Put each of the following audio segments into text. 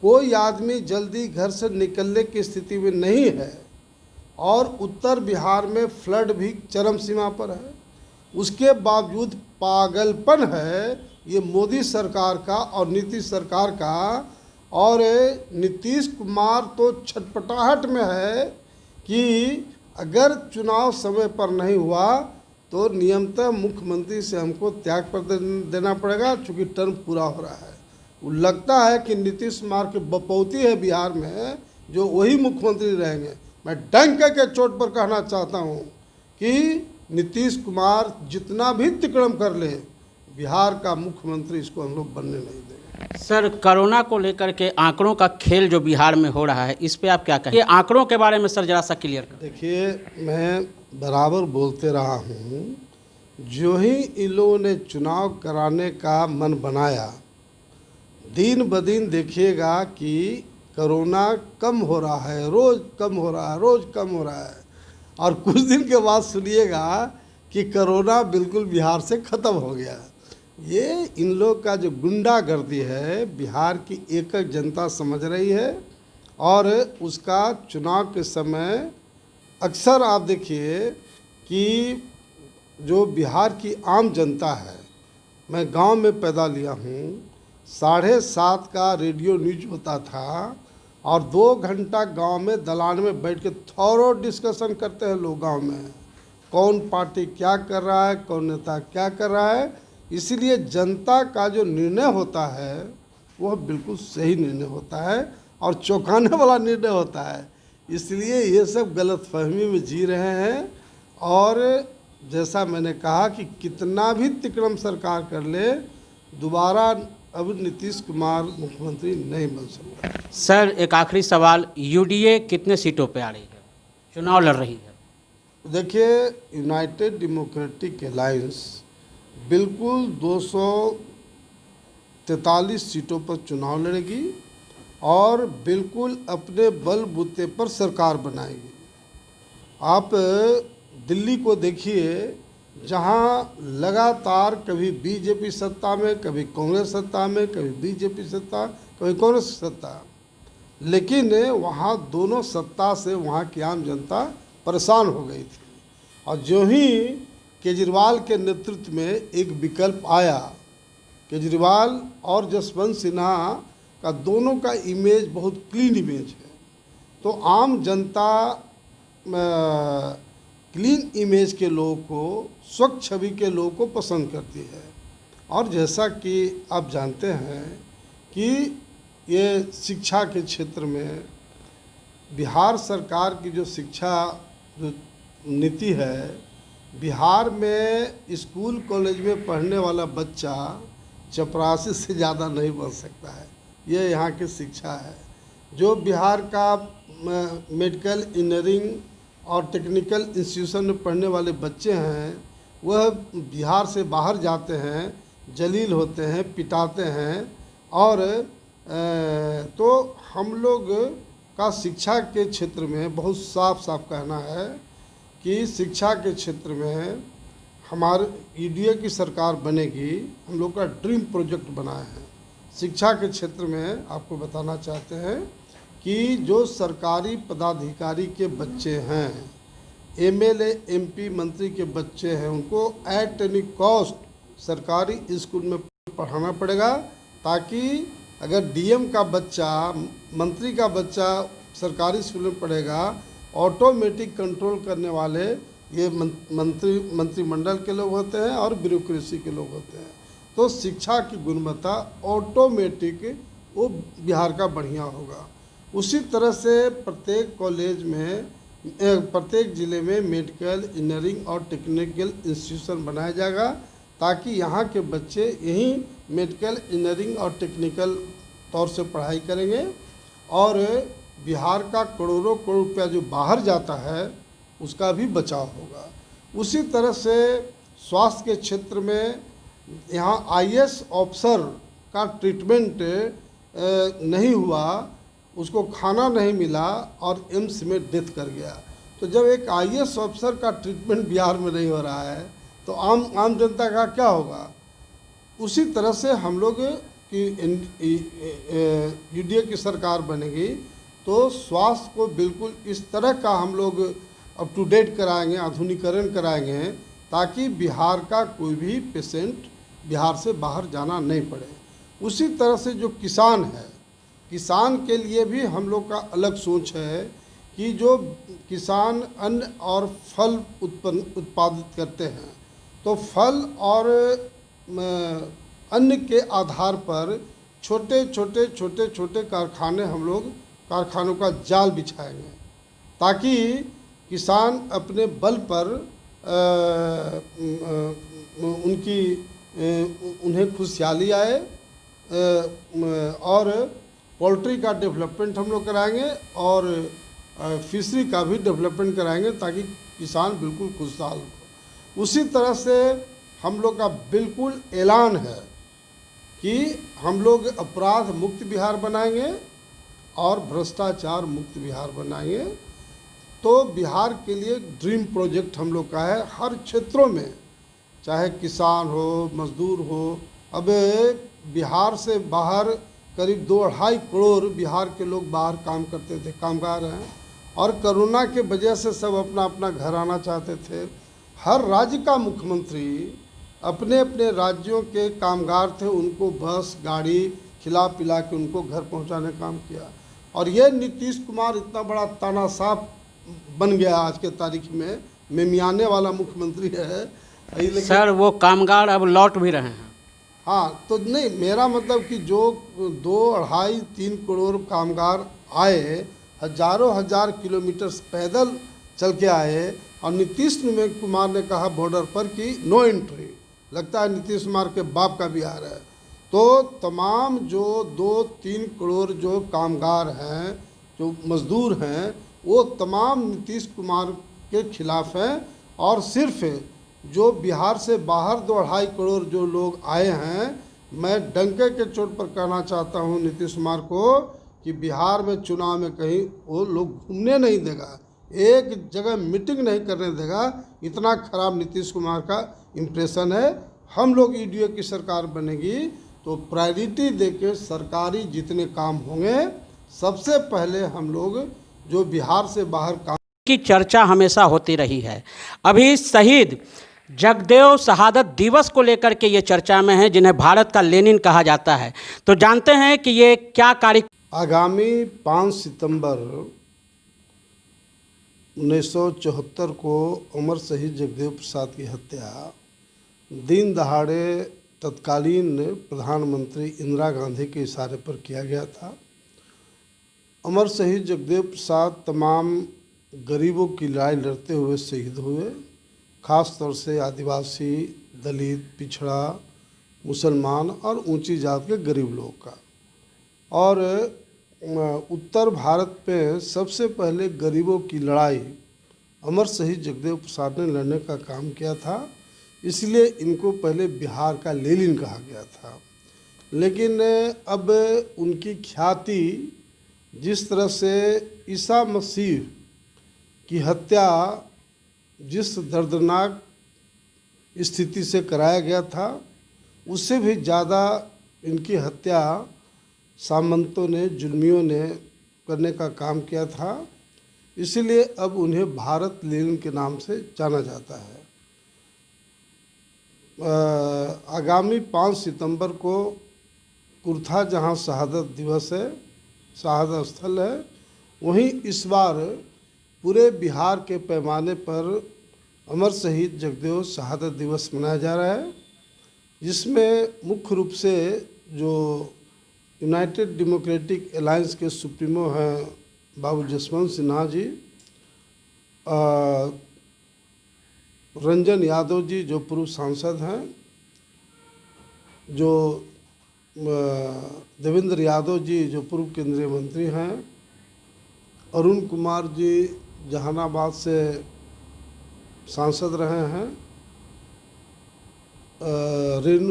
कोई आदमी जल्दी घर से निकलने की स्थिति में नहीं है और उत्तर बिहार में फ्लड भी चरम सीमा पर है, उसके बावजूद पागलपन है ये मोदी सरकार का और नीतीश सरकार का। और नीतीश कुमार तो छटपटाहट में है कि अगर चुनाव समय पर नहीं हुआ तो नियमतः मुख्यमंत्री से हमको त्यागपत्र देना पड़ेगा, चूँकि टर्म पूरा हो रहा है। वो लगता है कि नीतीश कुमार की बपौती है बिहार में, जो वही मुख्यमंत्री रहेंगे। मैं डंक के चोट पर कहना चाहता हूँ कि नीतीश कुमार जितना भी तिकड़म कर ले, बिहार का मुख्यमंत्री इसको हम लोग बनने नहीं देंगे। सर, कोरोना को लेकर के आंकड़ों का खेल जो बिहार में हो रहा है, इस पे आप क्या कहें? आंकड़ों के बारे में सर जरा सा क्लियर कर। देखिए, मैं बराबर बोलते रहा हूँ, जो ही इन लोगों ने चुनाव कराने का मन बनाया, दिन ब दिन देखिएगा कि कोरोना कम हो रहा है, रोज़ कम हो रहा है, रोज़ कम हो रहा है। और कुछ दिन के बाद सुनिएगा कि कोरोना बिल्कुल बिहार से ख़त्म हो गया। ये इन लोग का जो गुंडागर्दी है बिहार की एक जनता समझ रही है। और उसका चुनाव के समय अक्सर आप देखिए कि जो बिहार की आम जनता है, मैं गांव में पैदा लिया हूँ, 7:30 का रेडियो न्यूज होता था और 2 घंटा गांव में दलान में बैठ के थॉरो डिस्कशन करते हैं लोग गांव में, कौन पार्टी क्या कर रहा है, कौन नेता क्या कर रहा है। इसलिए जनता का जो निर्णय होता है वह बिल्कुल सही निर्णय होता है और चौंकाने वाला निर्णय होता है। इसलिए ये सब गलतफहमी में जी रहे हैं। और जैसा मैंने कहा कि कितना भी तिकड़म सरकार कर ले, दोबारा अब नीतीश कुमार मुख्यमंत्री नहीं बन सकता। सर, एक आखिरी सवाल, यूडीए कितने सीटों पे आ रही है, चुनाव लड़ रही है? देखिए, यूनाइटेड डेमोक्रेटिक अलायंस बिल्कुल 243 सीटों पर चुनाव लड़ेगी और बिल्कुल अपने बलबूते पर सरकार बनाएगी। आप दिल्ली को देखिए, जहां लगातार कभी बीजेपी सत्ता में, कभी कांग्रेस सत्ता में, कभी बीजेपी सत्ता, कभी कांग्रेस सत्ता, लेकिन वहां दोनों सत्ता से वहां की आम जनता परेशान हो गई थी। और जो ही केजरीवाल के नेतृत्व में एक विकल्प आया, केजरीवाल और जसवंत सिन्हा का दोनों का इमेज बहुत क्लीन इमेज है, तो आम जनता क्लीन इमेज के लोगों को, स्वच्छ छवि के लोगों को पसंद करती है। और जैसा कि आप जानते हैं कि ये शिक्षा के क्षेत्र में बिहार सरकार की जो शिक्षा जो नीति है, बिहार में स्कूल कॉलेज में पढ़ने वाला बच्चा चपरासी से ज़्यादा नहीं बन सकता है। ये यहाँ की शिक्षा है। जो बिहार का मेडिकल, इंजीनियरिंग और टेक्निकल इंस्टीट्यूशन में पढ़ने वाले बच्चे हैं, वह बिहार से बाहर जाते हैं, जलील होते हैं, पिटाते हैं। और तो हम लोग का शिक्षा के क्षेत्र में बहुत साफ साफ कहना है कि शिक्षा के क्षेत्र में हमारे यूडीए की सरकार बनेगी। हम लोग का ड्रीम प्रोजेक्ट बनाए हैं शिक्षा के क्षेत्र में। आपको बताना चाहते हैं कि जो सरकारी पदाधिकारी के बच्चे हैं, एमएलए, एमपी, मंत्री के बच्चे हैं, उनको एट एनी कॉस्ट सरकारी स्कूल में पढ़ाना पड़ेगा, ताकि अगर डीएम का बच्चा, मंत्री का बच्चा सरकारी स्कूल में पढ़ेगा, ऑटोमेटिक कंट्रोल करने वाले ये मंत्रिमंडल के लोग होते हैं और ब्यूरोक्रेसी के लोग होते हैं। तो शिक्षा की गुणवत्ता ऑटोमेटिक वो बिहार का बढ़िया होगा। उसी तरह से प्रत्येक कॉलेज में, प्रत्येक ज़िले में मेडिकल, इंजीनियरिंग और टेक्निकल इंस्टीट्यूशन बनाया जाएगा, ताकि यहाँ के बच्चे यहीं मेडिकल, इंजीनियरिंग और टेक्निकल तौर से पढ़ाई करेंगे। और बिहार का करोड़ों करोड़ रुपया जो बाहर जाता है उसका भी बचाव होगा। उसी तरह से स्वास्थ्य के क्षेत्र में यहाँ आईएएस ऑफिसर का ट्रीटमेंट नहीं हुआ, उसको खाना नहीं मिला और एम्स में डेथ कर गया। तो जब एक आईएएस ऑफिसर का ट्रीटमेंट बिहार में नहीं हो रहा है तो आम जनता का क्या होगा। उसी तरह से हम लोग की यूडीए की सरकार बनेगी तो स्वास्थ्य को बिल्कुल इस तरह का हम लोग अप टू डेट कराएंगे, आधुनिकीकरण कराएंगे, ताकि बिहार का कोई भी पेशेंट बिहार से बाहर जाना नहीं पड़े। उसी तरह से जो किसान है, किसान के लिए भी हम लोग का अलग सोच है कि जो किसान अन्न और फल उत्पादित करते हैं, तो फल और अन्न के आधार पर छोटे छोटे कारखाने, हम लोग कारखानों का जाल बिछाएंगे, ताकि किसान अपने बल पर उन्हें खुशहाली आए, और पोल्ट्री का डेवलपमेंट हम लोग कराएंगे और फिशरी का भी डेवलपमेंट कराएंगे, ताकि किसान बिल्कुल खुशहाल हो। उसी तरह से हम लोग का बिल्कुल ऐलान है कि हम लोग अपराध मुक्त बिहार बनाएंगे और भ्रष्टाचार मुक्त बिहार बनाएंगे। तो बिहार के लिए ड्रीम प्रोजेक्ट हम लोग का है, हर क्षेत्रों में, चाहे किसान हो, मजदूर हो। अब बिहार से बाहर करीब 2-2.5 करोड़ बिहार के लोग बाहर काम करते थे, कामगार हैं, और कोरोना के वजह से सब अपना अपना घर आना चाहते थे। हर राज्य का मुख्यमंत्री अपने अपने राज्यों के कामगार थे, उनको बस गाड़ी खिला पिला के उनको घर पहुंचाने का काम किया। और ये नीतीश कुमार इतना बड़ा तानाशाह बन गया आज के तारीख में, मेमियाने वाला मुख्यमंत्री है। सर वो कामगार अब लौट भी रहे हैं। हाँ, तो नहीं, मेरा मतलब कि जो 2-2.5-3 करोड़ कामगार आए, हजारों हजार किलोमीटर पैदल चल के आए, और नीतीश कुमार ने कहा बॉर्डर पर कि नो एंट्री। लगता है नीतीश कुमार के बाप का बिहार है। तो तमाम जो 2-3 करोड़ जो कामगार हैं, जो मजदूर हैं, वो तमाम नीतीश कुमार के खिलाफ हैं। और सिर्फ जो बिहार से बाहर 2-2.5 करोड़ जो लोग आए हैं, मैं डंके के चोट पर कहना चाहता हूँ नीतीश कुमार को कि बिहार में चुनाव में कहीं वो लोग घूमने नहीं देगा, एक जगह मीटिंग नहीं करने देगा। इतना खराब नीतीश कुमार का इम्प्रेशन है। हम लोग यूडीए की सरकार बनेगी तो प्रायोरिटी देके सरकारी जितने काम होंगे, सबसे पहले हम लोग जो बिहार से बाहर काम की चर्चा हमेशा होती रही है। अभी शहीद जगदेव शहादत दिवस को लेकर के ये चर्चा में है, जिन्हें भारत का लेनिन कहा जाता है। तो जानते हैं कि ये क्या कार्य। आगामी 5 सितंबर 1974 को अमर शहीद जगदेव प्रसाद की हत्या दिन दहाड़े तत्कालीन प्रधानमंत्री इंदिरा गांधी के इशारे पर किया गया था। अमर शहीद जगदेव प्रसाद तमाम गरीबों की लड़ाई लड़ते हुए शहीद हुए, ख़ास तौर से आदिवासी, दलित, पिछड़ा, मुसलमान और ऊंची जात के गरीब लोगों का। और उत्तर भारत में सबसे पहले गरीबों की लड़ाई अमर शहीद जगदेव प्रसाद ने लड़ने का काम किया था, इसलिए इनको पहले बिहार का लेनिन कहा गया था। लेकिन अब उनकी ख्याति जिस तरह से ईसा मसीह की हत्या जिस दर्दनाक स्थिति से कराया गया था, उससे भी ज़्यादा इनकी हत्या सामंतों ने, जुल्मियों ने करने का काम किया था। इसलिए अब उन्हें भारत लेनिन के नाम से जाना जाता है। आगामी 5 सितंबर को कुर्था जहां शहादत दिवस है, शहादत स्थल है, वहीं इस बार पूरे बिहार के पैमाने पर अमर शहीद जगदेव शहादत दिवस मनाया जा रहा है, जिसमें मुख्य रूप से जो यूनाइटेड डेमोक्रेटिक अलायंस के सुप्रीमो हैं बाबू जसवंत सिन्हा जी, रंजन यादव जी जो पूर्व सांसद हैं, जो देवेंद्र यादव जी जो पूर्व केंद्रीय मंत्री हैं, अरुण कुमार जी जहानाबाद से सांसद रहे हैं,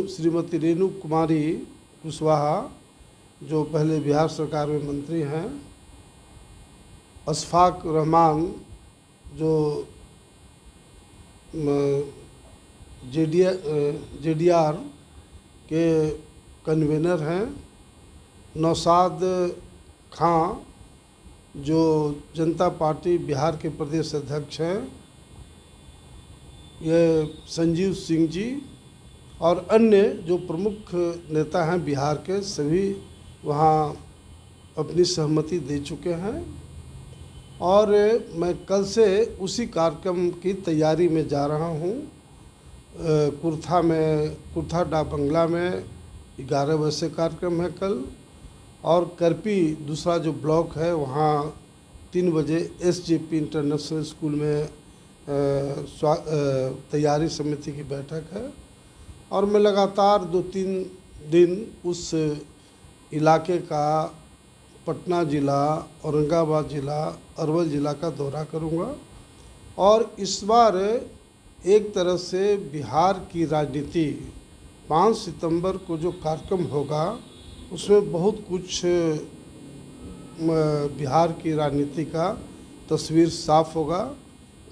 श्रीमती रेणु कुमारी कुशवाहा जो पहले बिहार सरकार में मंत्री हैं, अशफाक रहमान जो जेडीआर के कन्वेनर हैं, नौशाद खां जो जनता पार्टी बिहार के प्रदेश अध्यक्ष हैं, ये संजीव सिंह जी और अन्य जो प्रमुख नेता हैं बिहार के, सभी वहाँ अपनी सहमति दे चुके हैं। और मैं कल से उसी कार्यक्रम की तैयारी में जा रहा हूँ। कुर्था डा बंगला में 11 बजे से कार्यक्रम है कल, और करपी दूसरा जो ब्लॉक है वहाँ 3 बजे SJP इंटरनेशनल स्कूल में तैयारी समिति की बैठक है। और मैं लगातार 2-3 दिन उस इलाके का पटना ज़िला, औरंगाबाद ज़िला, अरवल ज़िला का दौरा करूँगा। और इस बार एक तरह से बिहार की राजनीति 5 सितंबर को जो कार्यक्रम होगा उसमें बहुत कुछ बिहार की राजनीति का तस्वीर साफ होगा,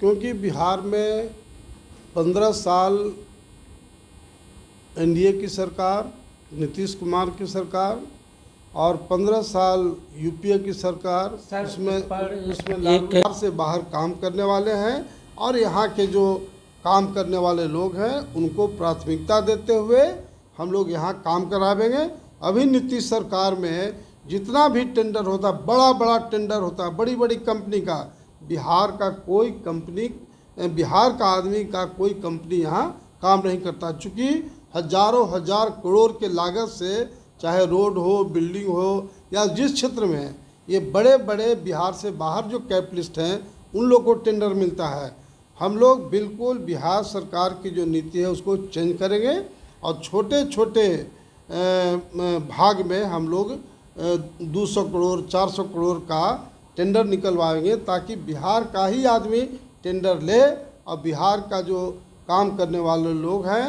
क्योंकि बिहार में 15 साल NDA की सरकार, नीतीश कुमार की सरकार, और 15 साल UPA की सरकार, उसमें लालू से बाहर काम करने वाले हैं। और यहाँ के जो काम करने वाले लोग हैं उनको प्राथमिकता देते हुए हम लोग यहाँ काम करावेंगे। अभी नीतीश सरकार में जितना भी टेंडर होता, बड़ा बड़ा टेंडर होता, बड़ी बड़ी कंपनी का, बिहार का आदमी का कोई कंपनी यहाँ काम नहीं करता। चूँकि हजारों हजार करोड़ के लागत से, चाहे रोड हो, बिल्डिंग हो, या जिस क्षेत्र में ये बड़े बड़े बिहार से बाहर जो कैपिटलिस्ट हैं उन लोगों को टेंडर मिलता है। हम लोग बिल्कुल बिहार सरकार की जो नीति है उसको चेंज करेंगे और छोटे छोटे भाग में हम लोग 200 करोड़ 400 करोड़ का टेंडर निकलवाएंगे, ताकि बिहार का ही आदमी टेंडर ले और बिहार का जो काम करने वाले लोग हैं,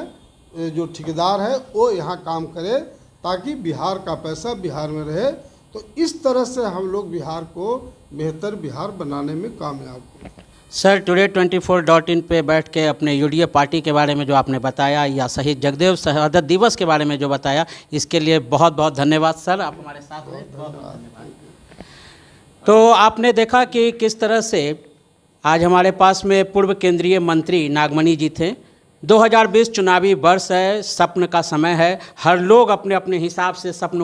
जो ठेकेदार है, वो यहाँ काम करे, ताकि बिहार का पैसा बिहार में रहे। तो इस तरह से हम लोग बिहार को बेहतर बिहार बनाने में कामयाब हों। सर, today24.in पे बैठ के अपने UDA पार्टी के बारे में जो आपने बताया, या शहीद जगदेव शहादत दिवस के बारे में जो बताया, इसके लिए बहुत बहुत धन्यवाद सर, आप हमारे साथ रहे, बहुत बहुत धन्यवाद। तो आपने देखा कि किस तरह से आज हमारे पास में पूर्व केंद्रीय मंत्री नागमणि जी थे। 2020 चुनावी वर्ष है, स्वप्न का समय है, हर लोग अपने अपने हिसाब से स्वप्न